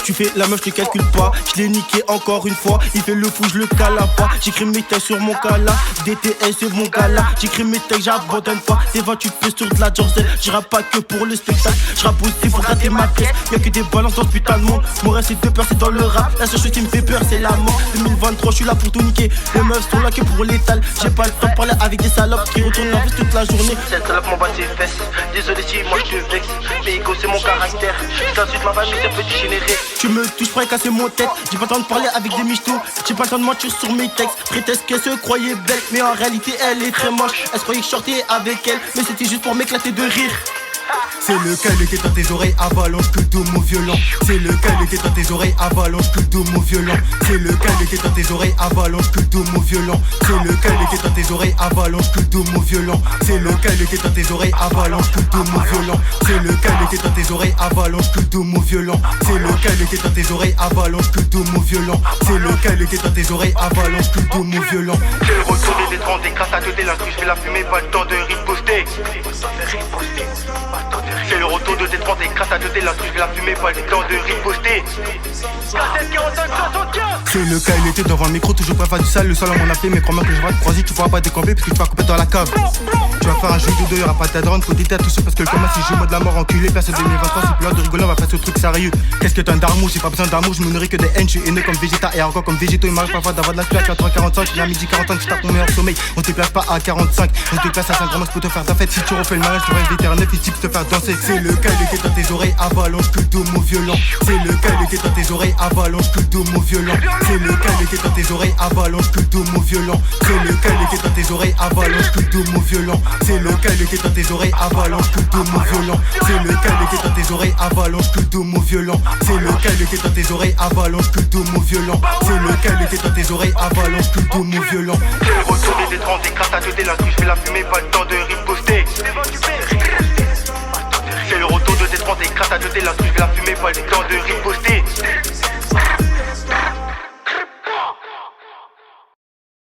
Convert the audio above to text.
Tu fais la meuf, je te calcule pas. Je l'ai niqué encore une fois. Il fait le fou, je le cala pas. J'écris mes textes sur mon cala. DTS c'est mon gala. J'écris mes textes, j'abandonne pas. T'es 28 pieds sur de la Jordan. J'rappe pas que pour le spectacle. J'rappe aussi pour gratter ma caisse. Y'a que des balances dans ce putain de monde. Mon reste c'est de peur, c'est dans le rap. La seule chose qui me fait peur, c'est la mort. 2023, je suis là pour tout niquer. Les meufs sont là que pour l'étal. J'ai pas le temps de parler avec des salopes qui retournent en veste toute la journée. Cette salope m'envoie ses fesses. Désolé si moi je te vexe. Mais égo c'est mon caractère. J'insulte ma famille, c'est petit généré. Tu me touches, près casser mon tête. J'ai pas le temps de parler avec des michtos. J'ai pas le temps de mentir sur mes textes. Prétexte qu'elle se croyait belle, mais en réalité elle est très moche. Elle se croyait que je sortais avec elle, mais c'était juste pour m'éclater de rire. C'est lequel était dans tes oreilles avalanche que de mots violents. C'est lequel était dans tes oreilles avalanche que de mots violents. C'est lequel était dans tes oreilles avalanche que de mots violents. C'est lequel était dans tes oreilles avalanche que de mots violents. C'est lequel était dans tes oreilles avalanche que de mots violents. C'est lequel était dans tes oreilles avalanche que de mots violents. C'est lequel était dans tes oreilles avalanche que de mots violents. C'est lequel était dans tes oreilles avalanche que de mots violents. C'est le retour des détrants, des grâce à deux délinquants. Je fais la fumée, pas le temps de riposter. C'est le retour de Détroit et grâce à deux délinquants, je vais la fumer, pas le temps de riposter. C'est le cas, il était devant le micro, toujours pas faire du sale. Le sol on a fait, mais crois-moi que je vais te croiser. Tu pourras pas décamper parce que tu vas couper dans la cave. Tu vas faire un jeu de deux, y'aura pas de drone. Faut déter à tous ceux parce que le commun c'est jeu, mode de la mort enculé. Personne 2023, c'est plus l'heure de rigoler, on va passer au truc sérieux. Qu'est-ce que t'as d'amour, j'ai pas besoin d'amour, je me nourris que des haines. Je suis haineux comme Vegeta et encore comme végétaux. Il m'arrive parfois d'avoir de la pluie à 4h45. Il y a midi 45, je tape mon meilleur sommeil. On se déplace pas à 45, on se déplace à 5 grammes pour te faire ta fête. Si tu refais le mariage, tu restes vétérinaire, et type te faire danser. C'est le cas, il était dans tes oreilles avalanche que de mots violents. C'est le cas, il était dans tes oreilles avalanche que de mots violents. C'est le cas, il était dans tes oreilles avalanche que de mots violents. C'est le cas, il était dans tes oreilles avalanche que de mots violents. C'est le cas, il était dans tes oreilles avalanche que de mots violents. C'est le cas, il était dans tes oreilles avalanche que de mots violents. C'est le cas, il était dans tes oreilles avalanche que de mots violents. C'est le cas, il était dans tes oreilles avalanche que de mots violents. C'est le retour des détrants, des grâce à deux délinquants, je fais la fumée, pas le temps de riposter. C'est le retour de Détroit et grâce